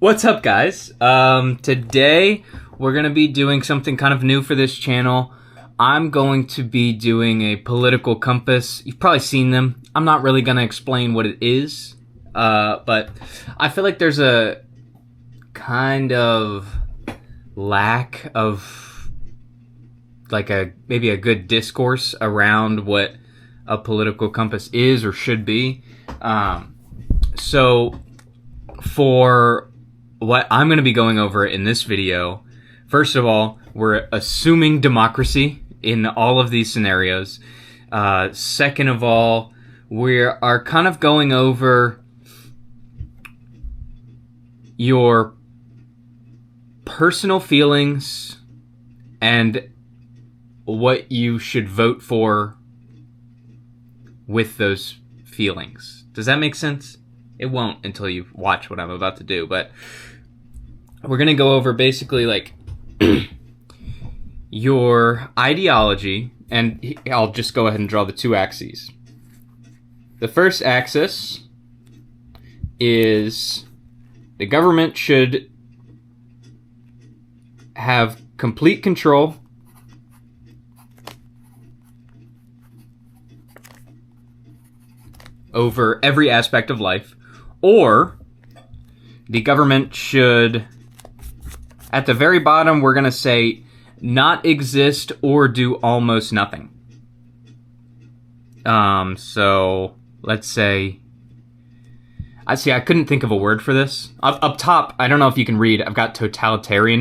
What's up, guys? Today we're going to be doing something kind of new for this channel. I'm going to be doing a political compass. You've probably seen them. I'm not really going to explain what it is, but I feel like there's a kind of lack of maybe a good discourse around what a political compass is or should be. So for what I'm going to be going over in this video, first of all, we're assuming democracy in all of these scenarios. Second of all, we are kind of going over your personal feelings and what you should vote for with those feelings. Does that make sense? It won't until you watch what I'm about to do, but we're going to go over basically like your ideology, and I'll just go ahead and draw the two axes. The first axis is the government should have complete control over every aspect of life, or the government should, at the very bottom, we're going to say not exist or do almost nothing. So let's say, I couldn't think of a word for this. Up top, I don't know if you can read, I've got totalitarian,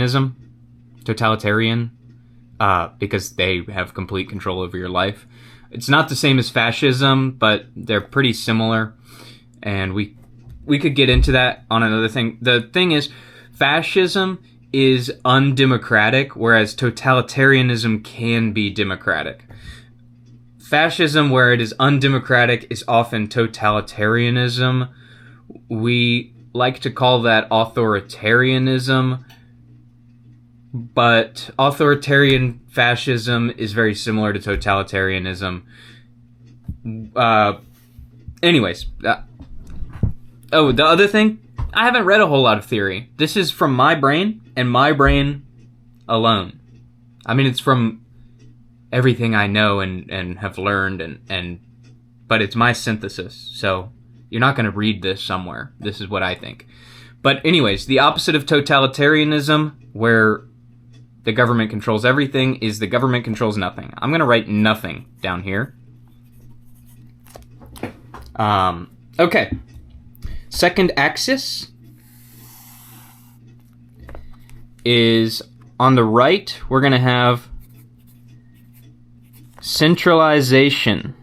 because they have complete control over your life. It's not the same as fascism, but they're pretty similar, and we could get into that on another thing. The thing is, fascism is undemocratic, whereas totalitarianism can be democratic. Fascism, where it is undemocratic, is often totalitarianism. We like to call that authoritarianism, but authoritarian fascism is very similar to totalitarianism. Anyways, the other thing, I haven't read a whole lot of theory. This is from my brain, and my brain alone. I mean, it's from everything I know and have learned, but it's my synthesis, so you're not going to read this somewhere. This is what I think. But anyways, the opposite of totalitarianism, where the government controls everything, is the government controls nothing. I'm going to write nothing down here. Okay. Second axis is on the right, we're going to have centralization.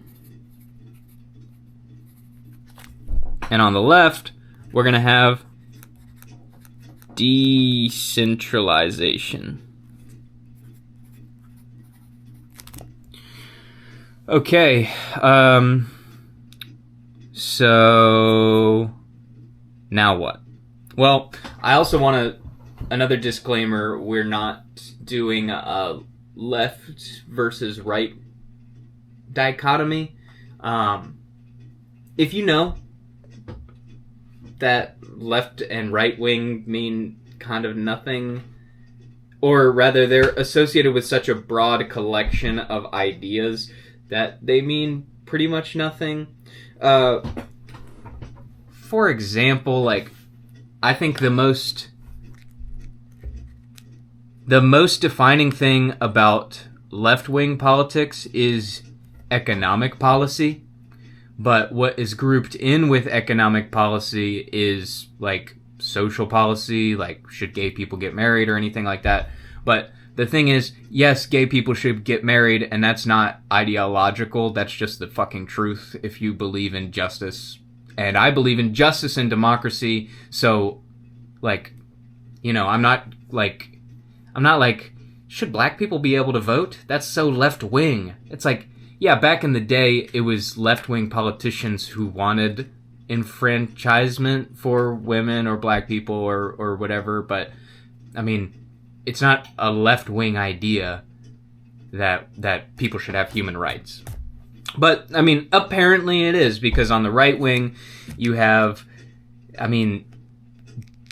And on the left, we're going to have decentralization. Okay, so now what? Well, I also want another disclaimer, we're not doing a left versus right dichotomy. If you know that left and right wing mean kind of nothing, or rather they're associated with such a broad collection of ideas that they mean pretty much nothing. For example, like, I think the most defining thing about left-wing politics is economic policy, but what is grouped in with economic policy is like social policy, like should gay people get married or anything like that. But the thing is, yes, gay people should get married, and that's not ideological, that's just the fucking truth if you believe in justice. And I believe in justice and democracy, so, like, you know, I'm not like, should black people be able to vote? That's so left-wing. It's like, yeah, back in the day, it was left-wing politicians who wanted enfranchisement for women or black people or whatever, but, I mean, it's not a left-wing idea that people should have human rights. But, I mean, apparently it is, because on the right wing, you have, I mean,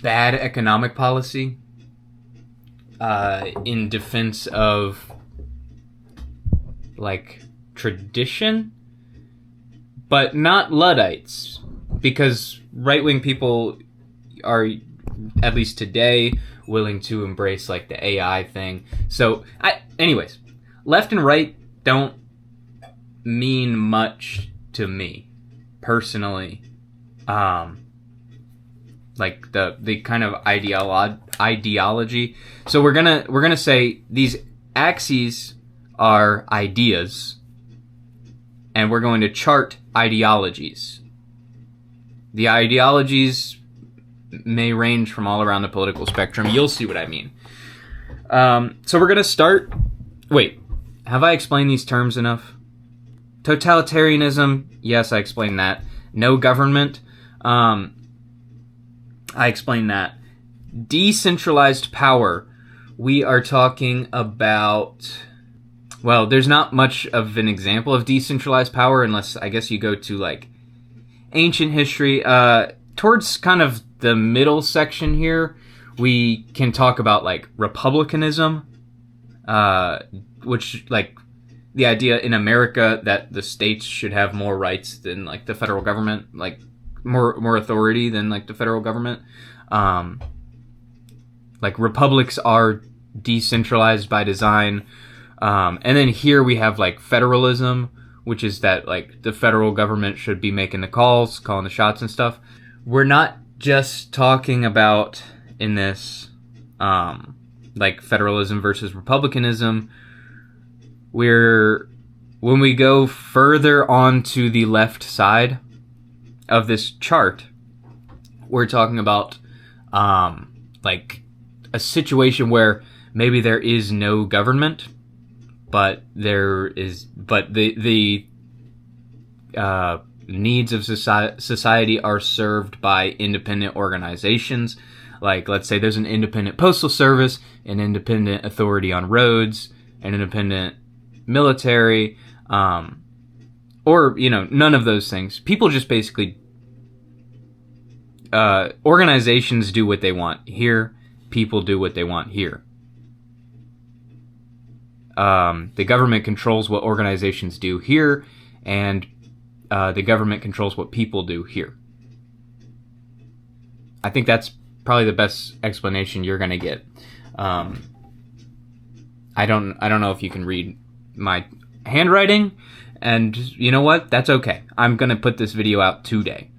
bad economic policy in defense of like tradition, but not Luddites, because right-wing people are, at least today, willing to embrace like the AI thing. So anyways, left and right don't mean much to me personally. Like the kind of ideology. So we're gonna say these axes are ideas, and we're going to chart ideologies. The ideologies may range from all around the political spectrum. You'll see what I mean. So we're gonna start. Wait, have I explained these terms enough? Totalitarianism, yes, I explained that. No government, I explained that. Decentralized power, we are talking about... Well, there's not much of an example of decentralized power unless, I guess, you go to, like, ancient history. Towards kind of the middle section here, we can talk about, like, republicanism, which, like, the idea in America that the states should have more rights than, like, the federal government, like, more authority than, like, the federal government. Like, republics are decentralized by design. And then here we have, like, federalism, which is that, like, the federal government should be making the calls, calling the shots and stuff. We're not just talking about, in this, like, federalism versus republicanism. When we go further on to the left side of this chart, we're talking about, like, a situation where maybe there is no government, but the needs of society are served by independent organizations. Like, let's say there's an independent postal service, an independent authority on roads, an independent military, or, you know, none of those things. People just basically, organizations do what they want here, people do what they want here. The government controls what organizations do here, and the government controls what people do here. I think that's probably the best explanation you're going to get. I don't know if you can read my handwriting, and you know what? That's okay. I'm going to put this video out today.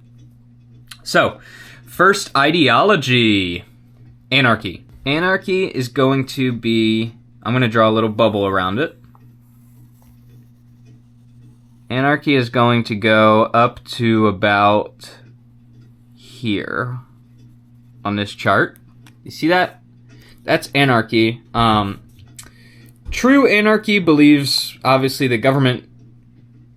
So, first ideology, anarchy. Anarchy is going to be... I'm going to draw a little bubble around it. Anarchy is going to go up to about here on this chart. You see that? That's anarchy. True anarchy believes, obviously, the government,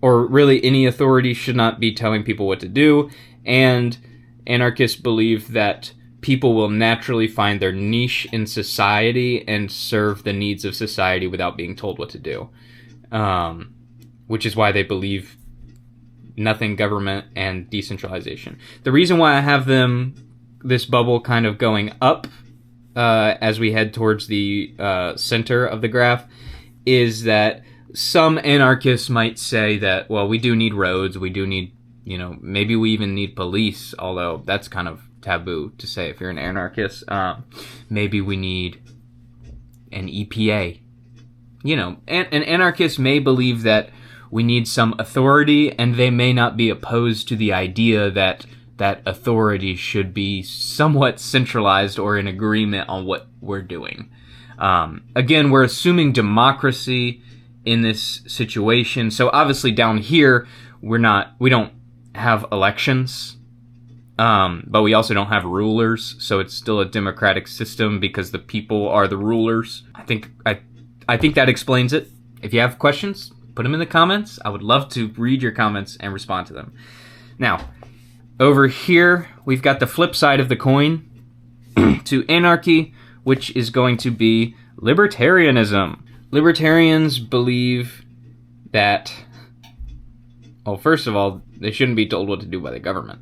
or really any authority, should not be telling people what to do, and anarchists believe that people will naturally find their niche in society and serve the needs of society without being told what to do. Which is why they believe nothing government and decentralization. The reason why I have this bubble kind of going up as we head towards the center of the graph is that some anarchists might say that, well, we do need roads, we do need, you know, maybe we even need police, although that's kind of taboo to say if you're an anarchist. Maybe we need an EPA. You know, an anarchist may believe that we need some authority, and they may not be opposed to the idea that that authority should be somewhat centralized or in agreement on what we're doing. Again, we're assuming democracy in this situation. So obviously down here, we don't have elections, but we also don't have rulers. So it's still a democratic system because the people are the rulers. I think that explains it. If you have questions, put them in the comments. I would love to read your comments and respond to them. Now, over here, we've got the flip side of the coin to anarchy, which is going to be libertarianism. Libertarians believe that, well, first of all, they shouldn't be told what to do by the government.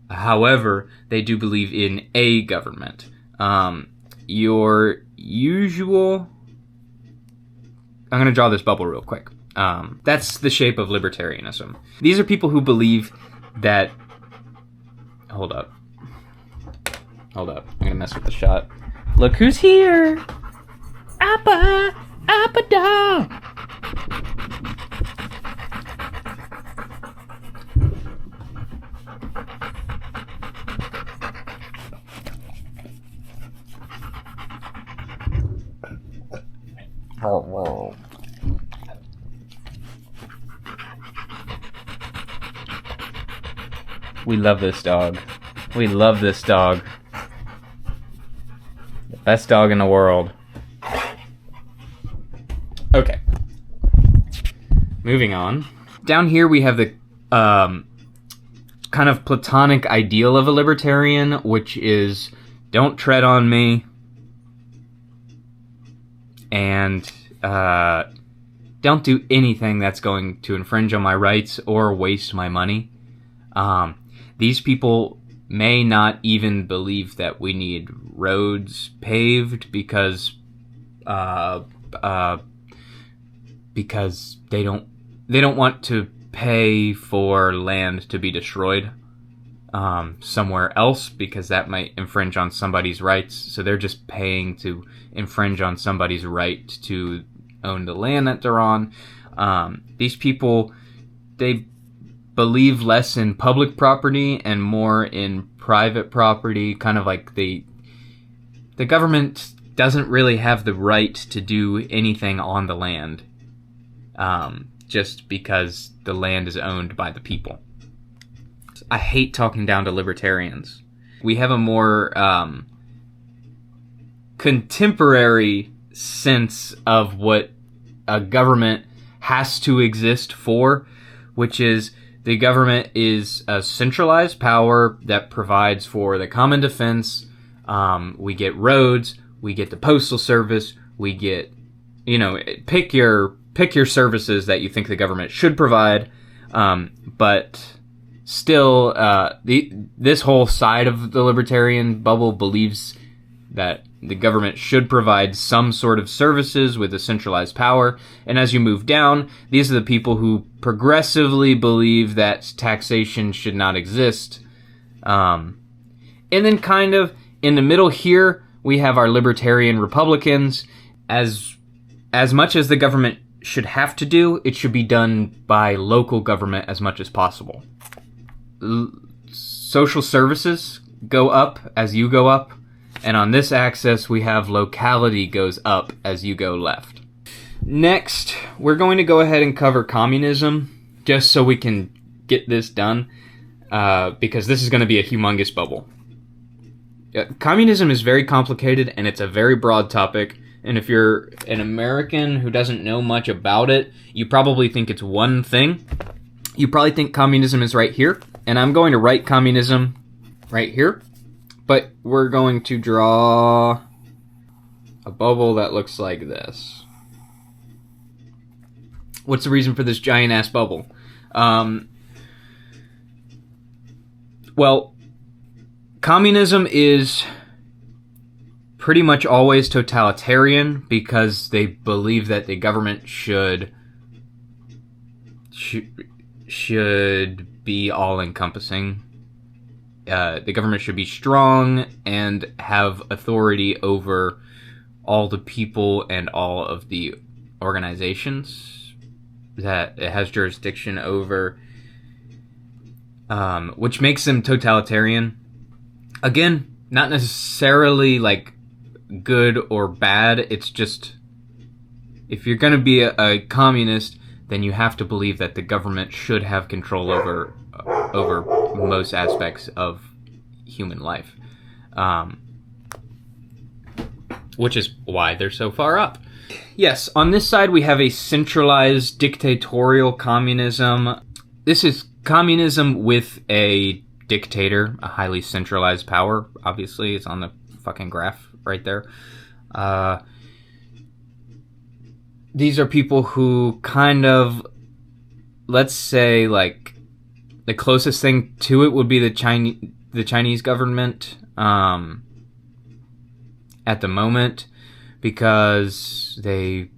However, they do believe in a government. Your usual... I'm going to draw this bubble real quick. That's the shape of libertarianism. These are people who believe that... Hold up. I'm going to mess with the shot. Look who's here! Appa! Appa dog! Oh, whoa. We love this dog. We love this dog. The best dog in the world. Okay. Moving on. Down here we have the kind of platonic ideal of a libertarian, which is don't tread on me and don't do anything that's going to infringe on my rights or waste my money. These people may not even believe that we need roads paved because they don't want to pay for land to be destroyed somewhere else because that might infringe on somebody's rights. So they're just paying to infringe on somebody's right to own the land that they're on. These people, they believe less in public property and more in private property, kind of like the government doesn't really have the right to do anything on the land, just because the land is owned by the people. I hate talking down to libertarians. We have a more contemporary sense of what a government has to exist for, which is the government is a centralized power that provides for the common defense. We get roads, we get the postal service, we get, pick your services that you think the government should provide. But still, this whole side of the libertarian bubble believes that the government should provide some sort of services with a centralized power. And as you move down, these are the people who progressively believe that taxation should not exist. And then kind of in the middle here, we have our libertarian Republicans. As much as the government should have to do, it should be done by local government as much as possible. Social services go up as you go up. And on this axis, we have locality goes up as you go left. Next, we're going to go ahead and cover communism, just so we can get this done, because this is going to be a humongous bubble. Communism is very complicated, and it's a very broad topic, and if you're an American who doesn't know much about it, you probably think it's one thing. You probably think communism is right here, and I'm going to write communism right here. But we're going to draw a bubble that looks like this. What's the reason for this giant-ass bubble? Well, communism is pretty much always totalitarian because they believe that the government should be all-encompassing. The government should be strong and have authority over all the people and all of the organizations that it has jurisdiction over, which makes them totalitarian. Again, not necessarily like good or bad. It's just, if you're going to be a communist, then you have to believe that the government should have control over most aspects of human life, which is why they're so far up. Yes, on this side we have a centralized dictatorial communism. This is communism with a dictator, a highly centralized power. Obviously, it's on the fucking graph right there. These are people who kind of, let's say, like, the closest thing to it would be the the Chinese government at the moment, because they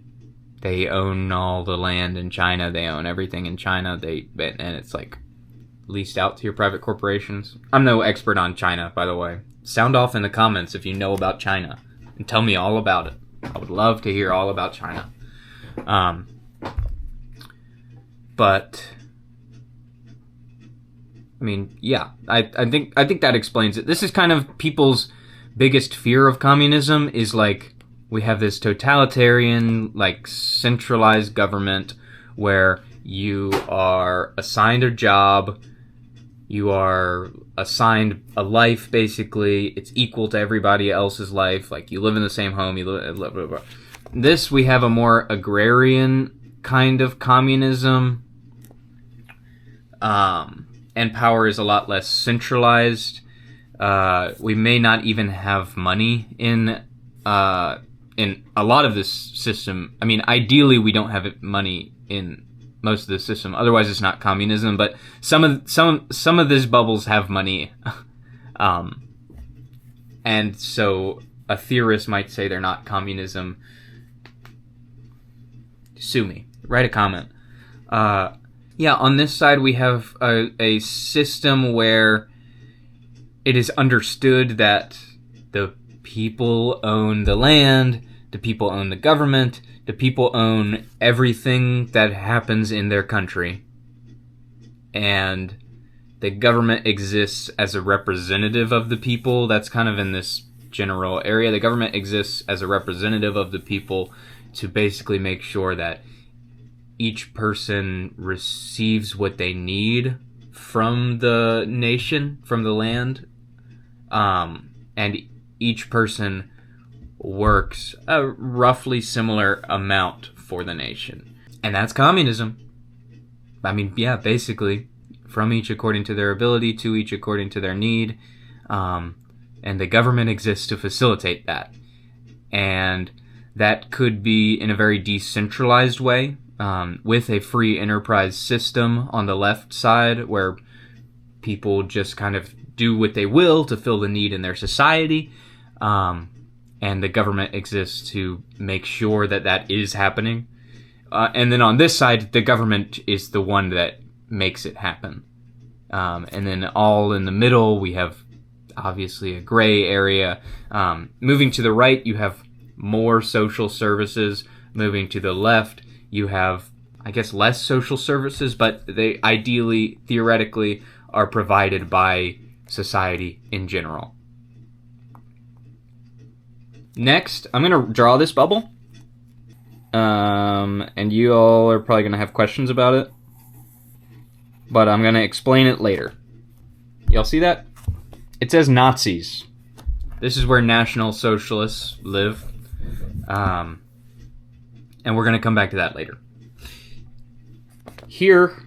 own all the land in China. They own everything in China. And it's like leased out to your private corporations. I'm no expert on China, by the way. Sound off in the comments if you know about China and tell me all about it. I would love to hear all about China. But I mean, yeah, I think that explains it. This is kind of people's biggest fear of communism, is like, we have this totalitarian, like, centralized government where you are assigned a job, you are assigned a life, basically. It's equal to everybody else's life. Like, you live in the same home, you live, blah, blah, blah. This, we have a more agrarian kind of communism, and power is a lot less centralized. We may not even have money in a lot of this system. I mean, ideally, we don't have money in most of the system. Otherwise, it's not communism. But some of these bubbles have money, and so a theorist might say they're not communism. Sue me. Write a comment. Yeah, on this side, we have a system where it is understood that the people own the land, the people own the government, the people own everything that happens in their country. And the government exists as a representative of the people. That's kind of in this general area. The government exists as a representative of the people to basically make sure that each person receives what they need from the nation, from the land, and each person works a roughly similar amount for the nation. And that's communism. I mean, yeah, basically, from each according to their ability, to each according to their need, and the government exists to facilitate that. And that could be in a very decentralized way, with a free enterprise system on the left side, where people just kind of do what they will to fill the need in their society, and the government exists to make sure that that is happening. And then on this side, the government is the one that makes it happen. And then all in the middle, we have obviously a gray area. Moving to the right, you have more social services. Moving to the left, you have, I guess, less social services, but they ideally, theoretically, are provided by society in general. Next, I'm going to draw this bubble. And you all are probably going to have questions about it. But I'm going to explain it later. Y'all see that? It says Nazis. This is where National Socialists live. And we're going to come back to that later. Here,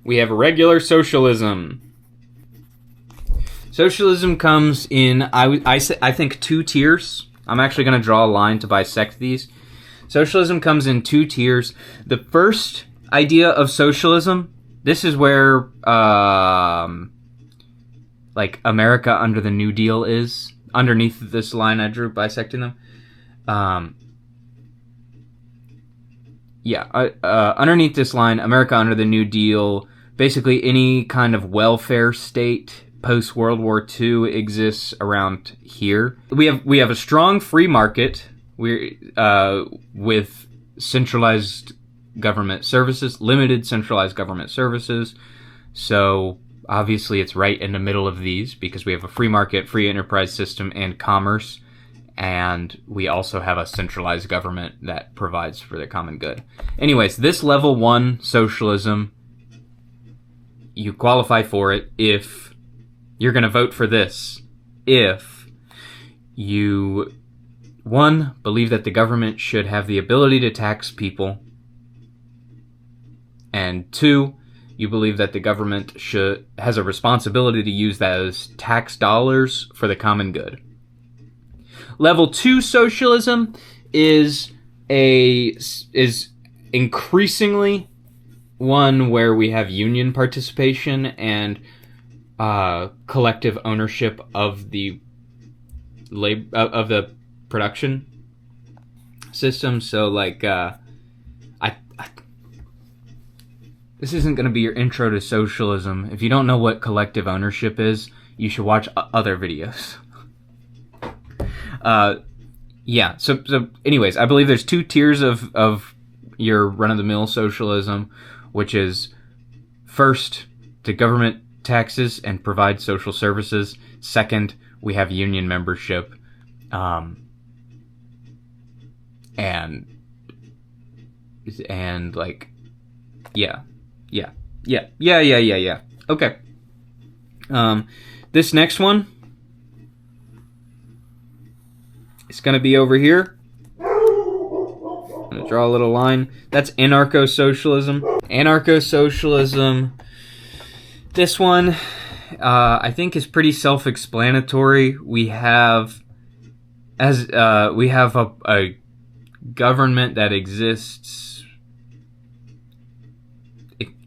we have regular socialism. Socialism comes in, I think, 2 tiers. I'm actually going to draw a line to bisect these. Socialism comes in 2 tiers. The first idea of socialism, this is where, like, America under the New Deal is. Underneath this line I drew bisecting them. Underneath this line, America under the New Deal, basically any kind of welfare state post World War II exists around here. We have a strong free market. With centralized government services, limited centralized government services. So obviously it's right in the middle of these, because we have a free market, free enterprise system, and commerce. And we also have a centralized government that provides for the common good. Anyways, this level 1 socialism, you qualify for it if you're going to vote for this. If you, 1, believe that the government should have the ability to tax people. And 2, you believe that the government has a responsibility to use those tax dollars for the common good. Level 2 socialism is increasingly one where we have union participation and collective ownership of the of the production system. So like this isn't going to be your intro to socialism. If you don't know what collective ownership is, you should watch other videos. Yeah, so anyways, I believe there's two tiers of your run-of-the-mill socialism, which is first, the government taxes and provide social services. Second, we have union membership, and like, yeah. Okay. This next one, it's going to be over here. I'm going to draw a little line. That's anarcho-socialism. Anarcho-socialism. This one, I think, is pretty self-explanatory. We have a government that exists.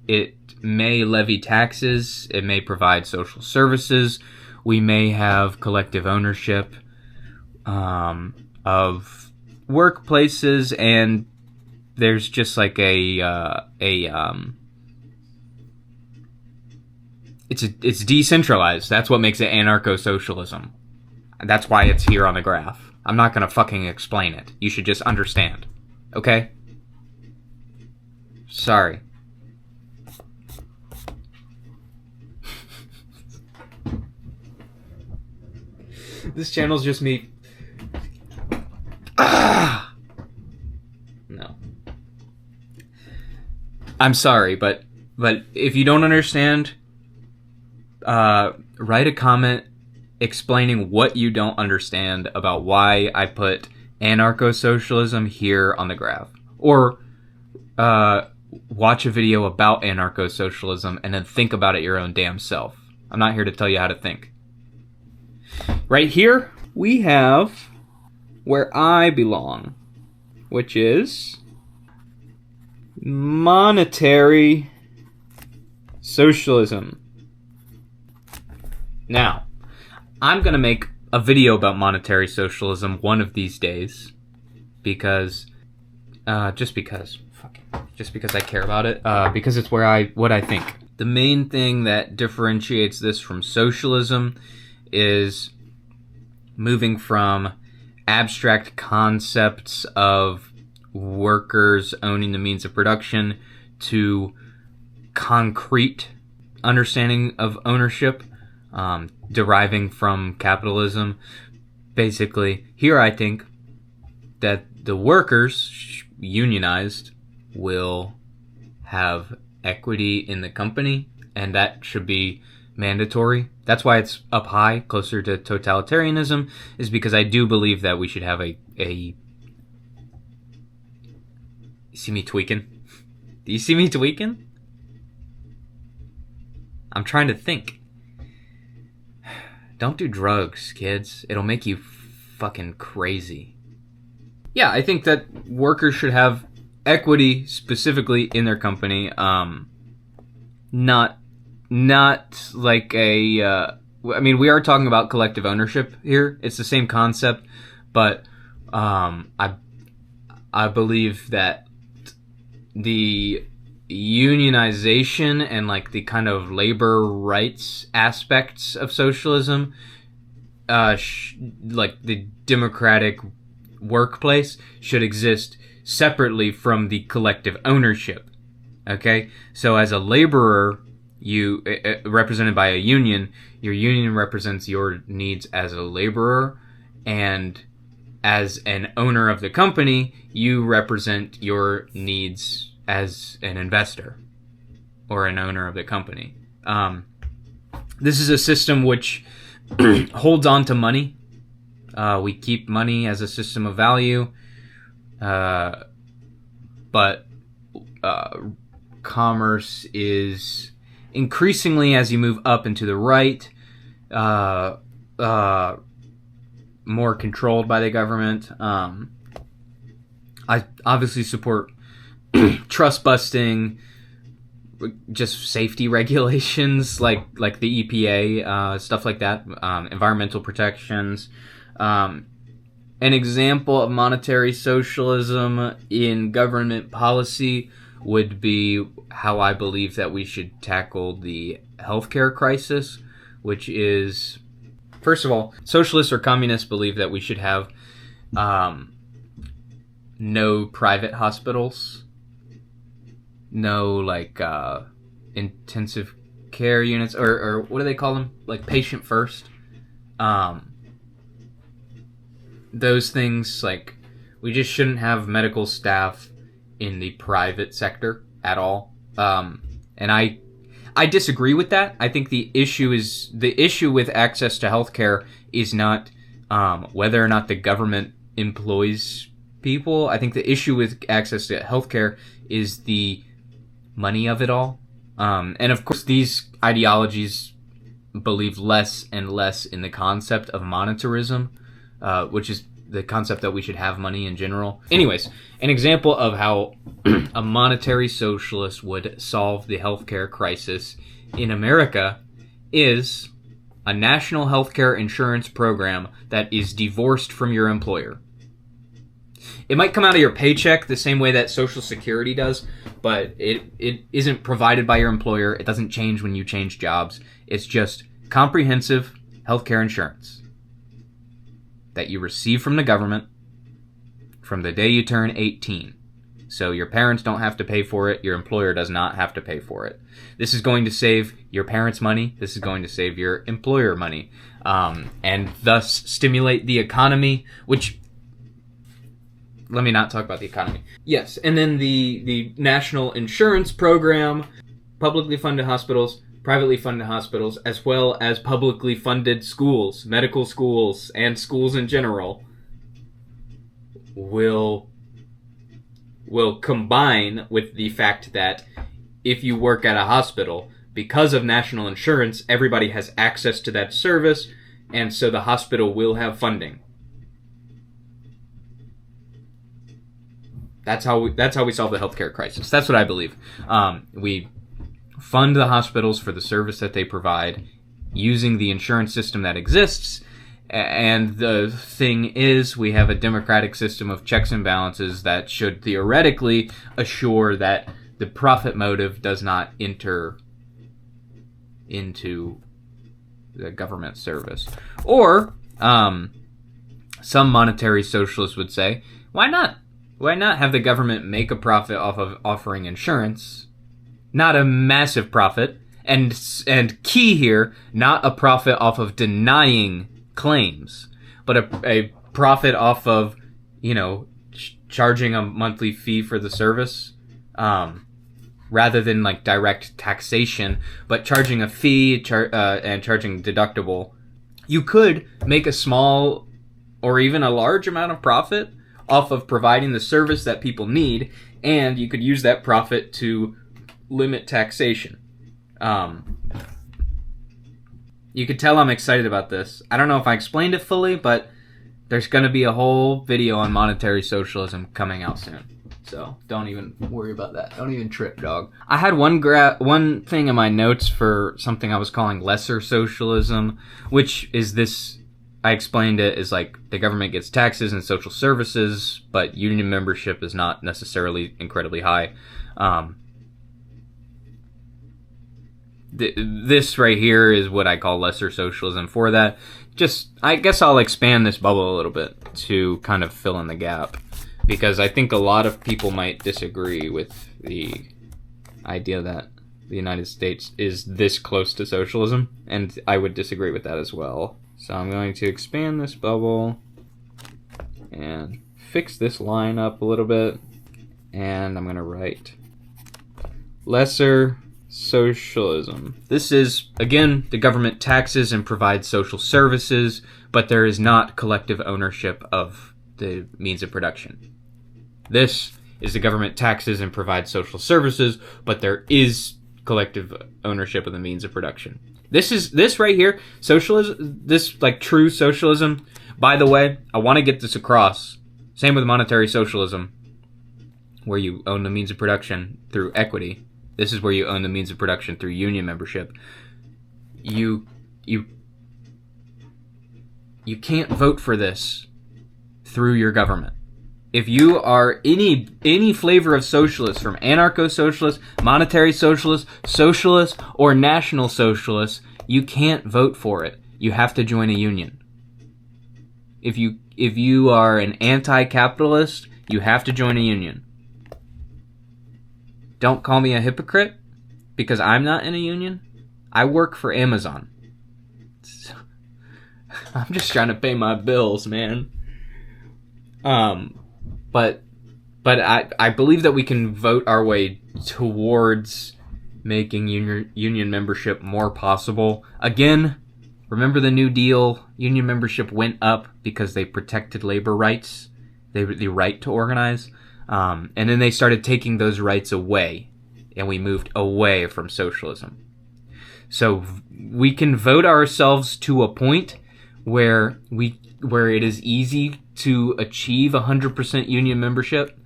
It may levy taxes. It may provide social services. We may have collective ownership of workplaces, and there's just like it's decentralized. That's what makes it anarcho-socialism. That's why it's here on the graph. I'm not gonna fucking explain it. You should just understand. Okay? Sorry. This channel's just me. No. I'm sorry, but if you don't understand, write a comment explaining what you don't understand about why I put anarcho-socialism here on the graph. Or watch a video about anarcho-socialism and then think about it your own damn self. I'm not here to tell you how to think. Right here, we have where I belong, which is monetary socialism. Now, I'm going to make a video about monetary socialism one of these days because, just because I care about it, because it's what I think. The main thing that differentiates this from socialism is moving from abstract concepts of workers owning the means of production to concrete understanding of ownership, deriving from capitalism. Basically, here I think that the workers, unionized, will have equity in the company, and that should be mandatory. That's why it's up high, closer to totalitarianism, is because I do believe that we should have a You see me tweaking? Do you see me tweaking? I'm trying to think. Don't do drugs, kids. It'll make you fucking crazy. Yeah, I think that workers should have equity specifically in their company. Not like I mean, we are talking about collective ownership here. It's the same concept, but I believe that the unionization and like the kind of labor rights aspects of socialism, like the democratic workplace, should exist separately from the collective ownership. Okay, so as a laborer, you represented by a union, your union represents your needs as a laborer, and as an owner of the company, you represent your needs as an investor or an owner of the company. This is a system which holds on to money. We keep money as a system of value, but commerce is increasingly, as you move up and to the right, more controlled by the government. I obviously support trust busting, just safety regulations like the EPA, stuff like that, environmental protections. An example of monetary socialism in government policy would be how I believe that we should tackle the healthcare crisis, which is, first of all, socialists or communists believe that we should have no private hospitals, no intensive care units, or what do they call them? Like patient first. Those things, like, we just shouldn't have medical staff in the private sector at all. And I disagree with that. I think the issue with access to healthcare is not whether or not the government employs people. I think the issue with access to healthcare is the money of it all. And of course, these ideologies believe less and less in the concept of monetarism, which is the concept that we should have money in general. Anyways, an example of how a monetary socialist would solve the healthcare crisis in America is a national healthcare insurance program that is divorced from your employer. It might come out of your paycheck the same way that Social Security does, but it isn't provided by your employer. It doesn't change when you change jobs. It's just comprehensive healthcare insurance that you receive from the government from the day you turn 18. So your parents don't have to pay for it. Your employer does not have to pay for it. This is going to save your parents' money. This is going to save your employer money, and thus stimulate the economy, which... Let me not talk about the economy. Yes, and then the national insurance program, publicly funded hospitals, privately funded hospitals, as well as publicly funded schools, medical schools, and schools in general, will combine with the fact that if you work at a hospital, because of national insurance, everybody has access to that service, and so the hospital will have funding. That's how we solve the healthcare crisis. That's what I believe. We fund the hospitals for the service that they provide using the insurance system that exists. And the thing is, we have a democratic system of checks and balances that should theoretically assure that the profit motive does not enter into the government service. Or, some monetary socialists would say, why not? Why not have the government make a profit off of offering insurance? Not a massive profit, and key here, not a profit off of denying claims, but a profit off of, charging a monthly fee for the service, rather than like direct taxation, but charging a fee and charging deductible. You could make a small or even a large amount of profit off of providing the service that people need, and you could use that profit to limit taxation. You could tell I'm excited about this. I don't know if I explained it fully, but there's going to be a whole video on monetary socialism coming out soon. So don't even worry about that. Don't even trip, dog. I had one thing in my notes for something I was calling lesser socialism, which is this. I explained it as like the government gets taxes and social services, but union membership is not necessarily incredibly high. This right here is what I call lesser socialism for that. I guess I'll expand this bubble a little bit to kind of fill in the gap, because I think a lot of people might disagree with the idea that the United States is this close to socialism, and I would disagree with that as well. So I'm going to expand this bubble and fix this line up a little bit, and I'm going to write lesser socialism. This is, again, the government taxes and provides social services, but there is not collective ownership of the means of production. This is the government taxes and provides social services, but there is collective ownership of the means of production. This right here, socialism, this like true socialism. By the way, I want to get this across. Same with monetary socialism, where you own the means of production through equity. This is where you own the means of production through union membership. You can't vote for this through your government. If you are any flavor of socialist, from anarcho-socialist, monetary socialist, socialist, or national socialist, you can't vote for it. You have to join a union. If you are an anti-capitalist, you have to join a union. Don't call me a hypocrite, because I'm not in a union. I work for Amazon. I'm just trying to pay my bills, man. But I believe that we can vote our way towards making union membership more possible. Again, remember the New Deal? Union membership went up because they protected labor rights, the right to organize. And then they started taking those rights away, and we moved away from socialism. So we can vote ourselves to a point where it is easy to achieve 100% union membership,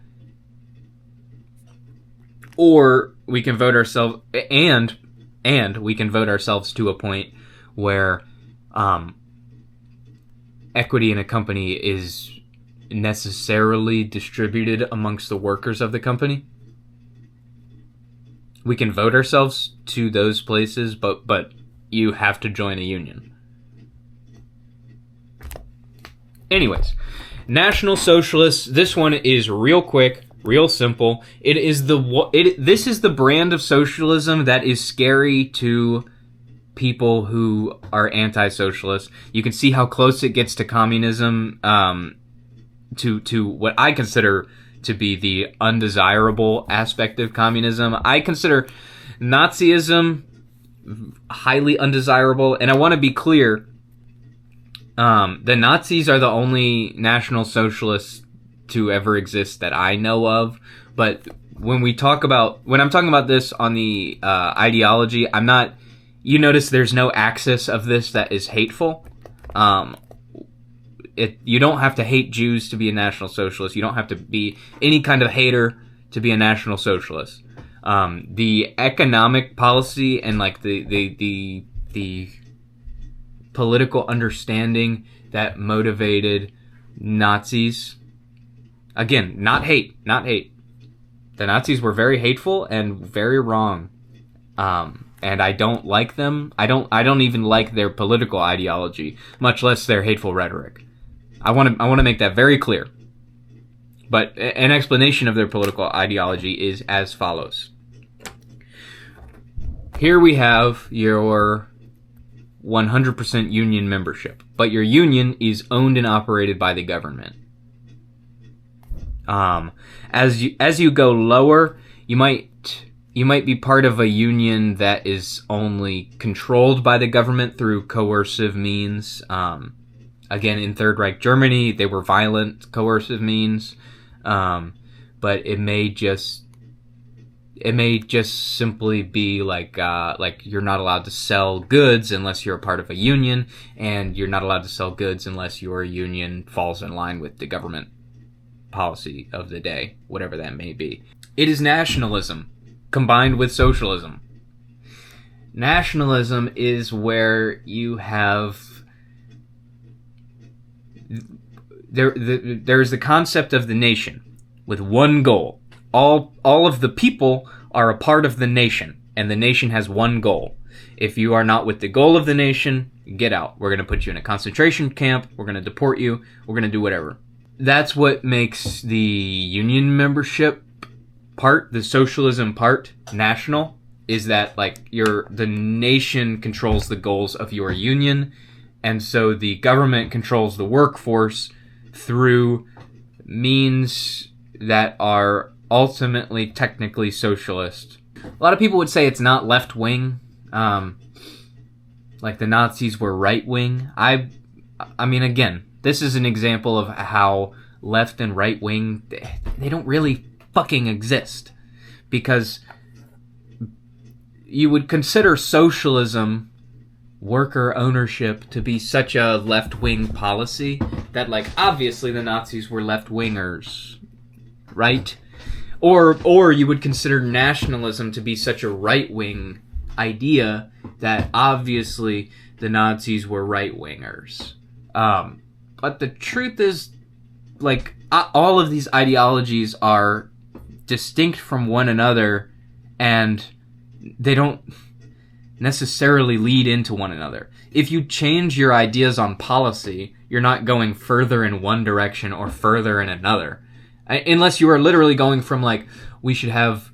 or we can vote ourselves and we can vote ourselves to a point where equity in a company is necessarily distributed amongst the workers of the company. We can vote ourselves to those places, but you have to join a union. Anyways, National Socialists. This one is real quick, real simple. This is the brand of socialism that is scary to people who are anti-socialist. You can see how close it gets to communism, to what I consider to be the undesirable aspect of communism. I consider Nazism highly undesirable, and I want to be clear. The Nazis are the only National Socialists to ever exist that I know of. But when I'm talking about this on the ideology, I'm not. You notice there's no axis of this that is hateful. You don't have to hate Jews to be a National Socialist. You don't have to be any kind of hater to be a National Socialist. The economic policy and like the political understanding that motivated Nazis. Again, not hate. The Nazis were very hateful and very wrong. And I don't like them. I don't even like their political ideology, much less their hateful rhetoric. I want to make that very clear. But an explanation of their political ideology is as follows. Here we have your 100% union membership, but your union is owned and operated by the government. As you go lower, you might be part of a union that is only controlled by the government through coercive means. Again, in Third Reich Germany, they were violent, coercive means, but it may just simply be like you're not allowed to sell goods unless you're a part of a union, and you're not allowed to sell goods unless your union falls in line with the government policy of the day, whatever that may be. It is nationalism combined with socialism. Nationalism is where you have there's the concept of the nation with one goal. All of the people are a part of the nation, and the nation has one goal. If you are not with the goal of the nation, get out. We're going to put you in a concentration camp. We're going to deport you. We're going to do whatever. That's what makes the union membership part, the socialism part, national, is that the nation controls the goals of your union, and so the government controls the workforce through means that are ultimately technically socialist. A lot of people would say it's not left-wing, like the Nazis were right-wing. I mean, again, this is an example of how left and right-wing, they don't really fucking exist. Because you would consider socialism, worker ownership, to be such a left-wing policy that, obviously the Nazis were left-wingers, right? Or you would consider nationalism to be such a right-wing idea that obviously the Nazis were right-wingers. But the truth is, like, all of these ideologies are distinct from one another, and they don't necessarily lead into one another. If you change your ideas on policy, you're not going further in one direction or further in another. Unless you are literally going from, like, we should have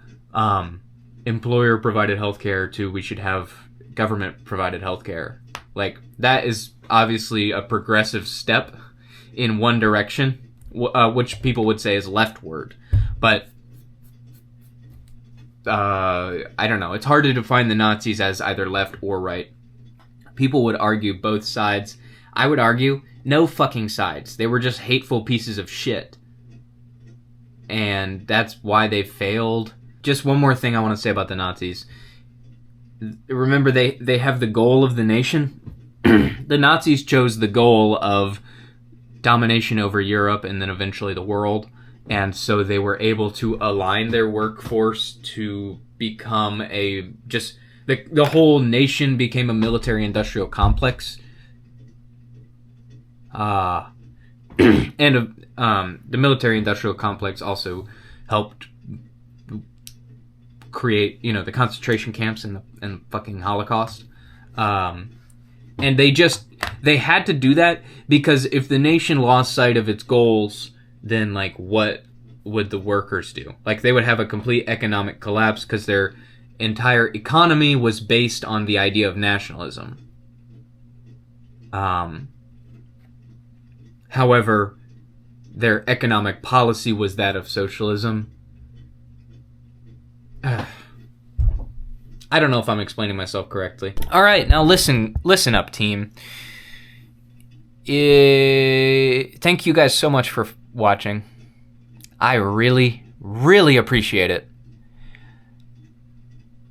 employer-provided healthcare to we should have government-provided healthcare. Like, that is obviously a progressive step in one direction, which people would say is leftward. But I don't know. It's hard to define the Nazis as either left or right. People would argue both sides. I would argue no fucking sides. They were just hateful pieces of shit. And that's why they failed. Just one more thing I want to say about the Nazis. Remember, they have the goal of the nation. The Nazis chose the goal of domination over Europe and then eventually the world. And so they were able to align their workforce to become the whole nation became a military-industrial complex. And the military-industrial complex also helped create, the concentration camps and the fucking Holocaust. And they had to do that because if the nation lost sight of its goals, then, like, what would the workers do? Like, they would have a complete economic collapse because their entire economy was based on the idea of nationalism. However, their economic policy was that of socialism. I don't know if I'm explaining myself correctly. All right, now listen up, team. Thank you guys so much for watching. I really, really appreciate it.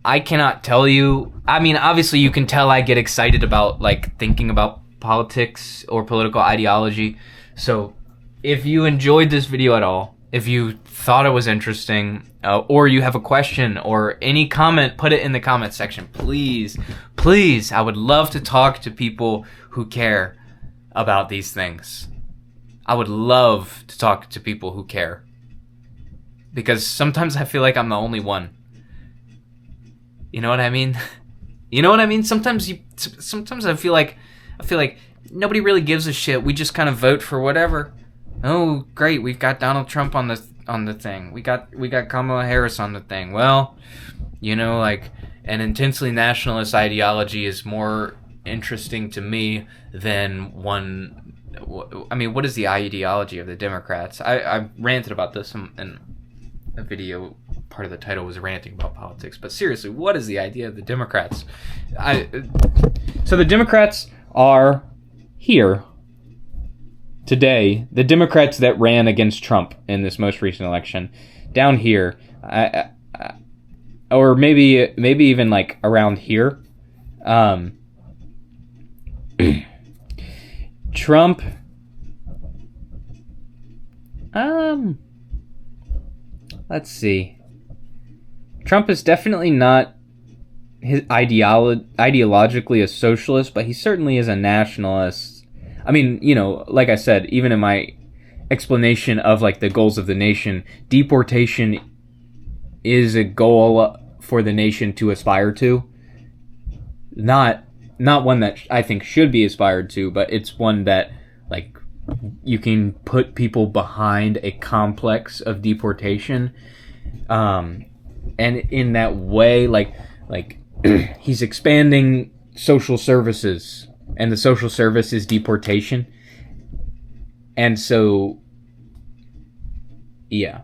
I cannot tell you. I mean, obviously you can tell I get excited about, like, thinking about politics or political ideology. So if you enjoyed this video at all, if you thought it was interesting, or you have a question or any comment, put it in the comment section. Please, please, I would love to talk to people who care about these things. I would love to talk to people who care. Because sometimes I feel like I'm the only one. You know what I mean? You know what I mean? Sometimes I feel like nobody really gives a shit. We just kind of vote for whatever. Oh, great, we've got Donald Trump on the thing. We got Kamala Harris on the thing. Well, like, an intensely nationalist ideology is more interesting to me than one. I mean, what is the ideology of the Democrats? I ranted about this in a video. Part of the title was ranting about politics, but seriously, what is the idea of the Democrats? So the Democrats are here today. The Democrats that ran against Trump in this most recent election, down here, or maybe even like around here. Trump. Let's see. Trump is definitely not ideologically a socialist, but he certainly is a nationalist. I mean, like I said, even in my explanation of, like, the goals of the nation, deportation is a goal for the nation to aspire to. Not one that I think should be aspired to, but it's one that, like, you can put people behind a complex of deportation. And in that way, like he's expanding social services, and the social service is deportation. And so, yeah,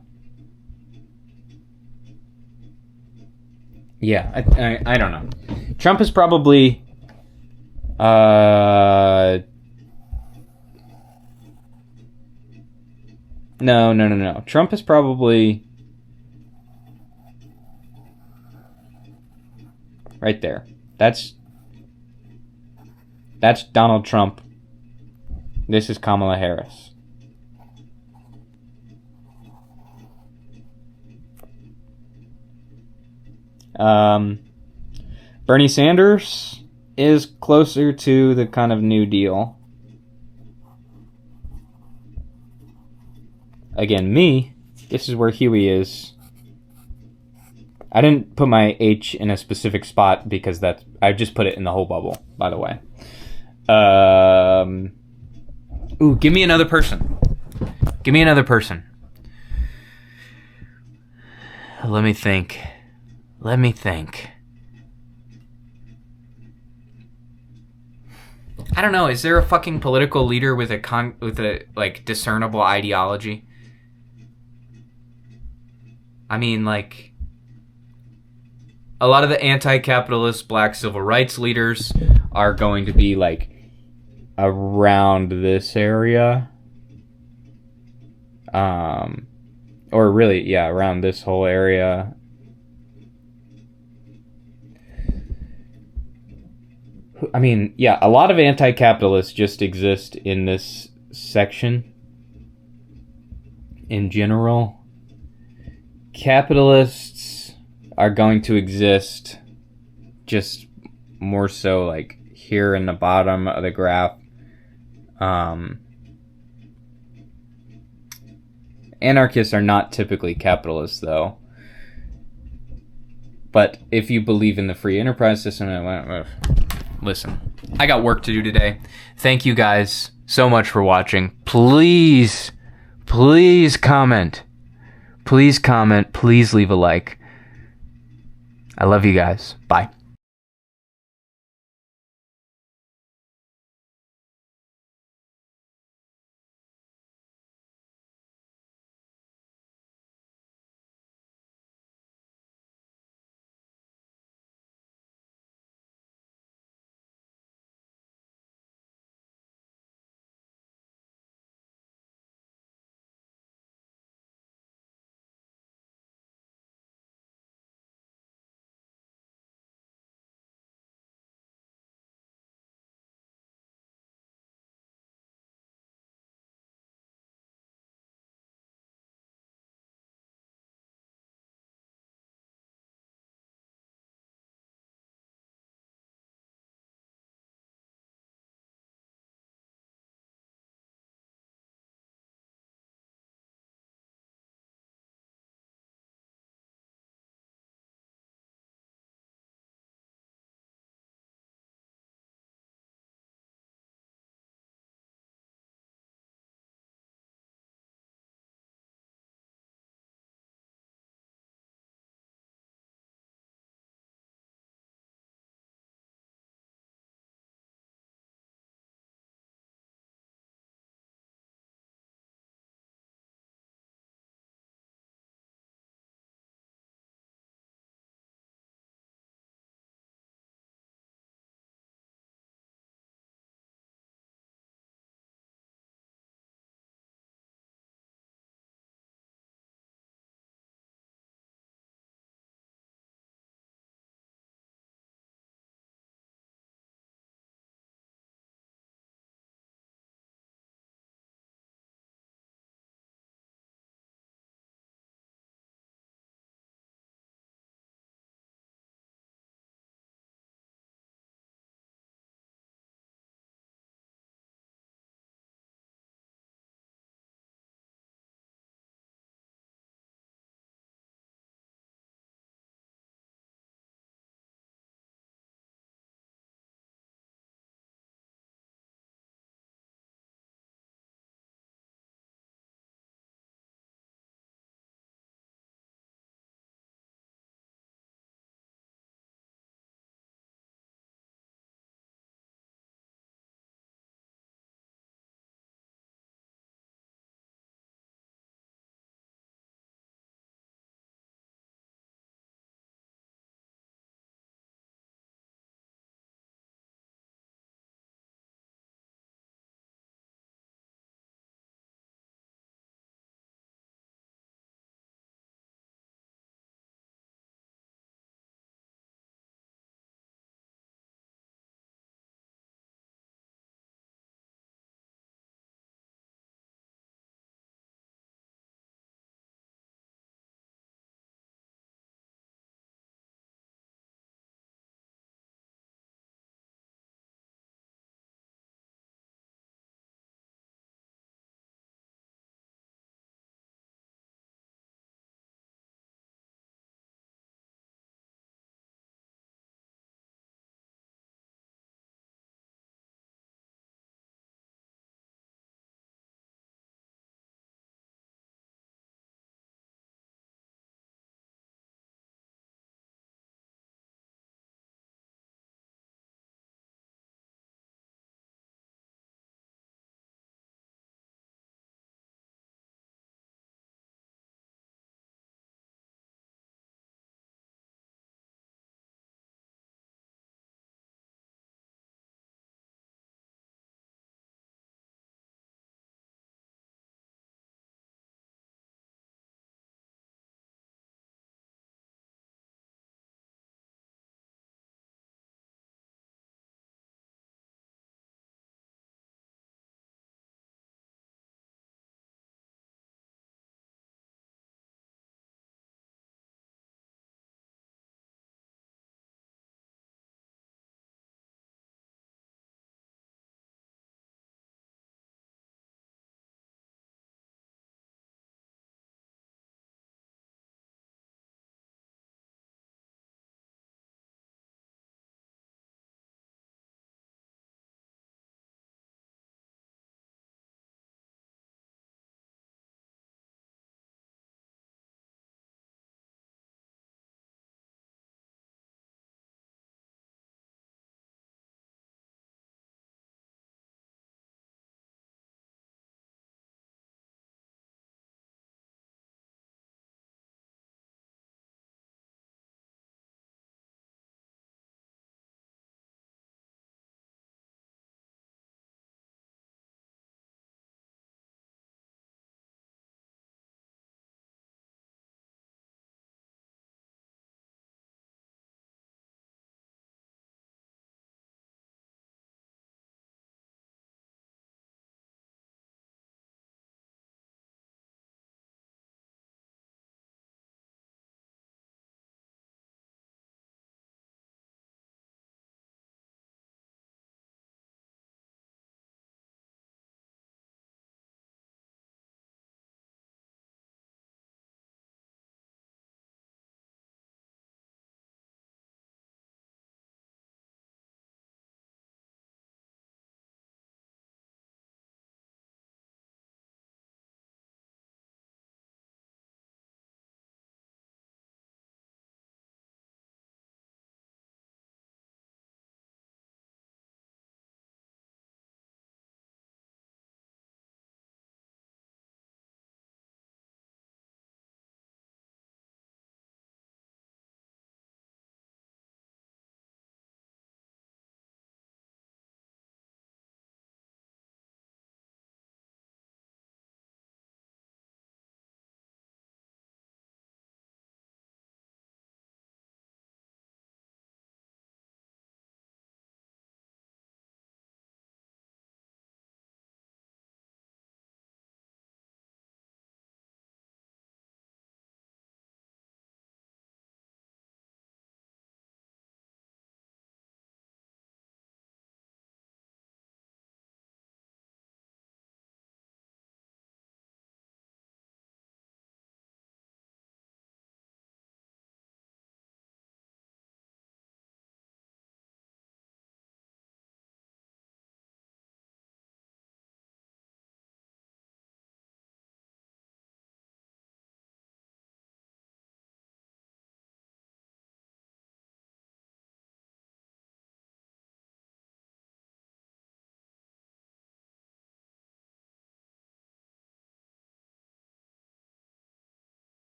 I don't know. Trump is probably no. Trump is probably right there. That's Donald Trump. This is Kamala Harris. Bernie Sanders is closer to the kind of New Deal. Again, me, this is where Huey is. I didn't put my H in a specific spot because I just put it in the whole bubble, by the way. Ooh, give me another person. Give me another person. Let me think. I don't know. Is there a fucking political leader with a like discernible ideology? I mean, like, a lot of the anti-capitalist black civil rights leaders are going to be like around this area. Or really, yeah, around this whole area. I mean, yeah, a lot of anti-capitalists just exist in this section. In general, capitalists are going to exist just more so like here in the bottom of the graph. Anarchists are not typically capitalists, though. But if you believe in the free enterprise system, listen, I got work to do today. Thank you guys so much for watching. Please comment. Please comment. Please leave a like. I love you guys. Bye.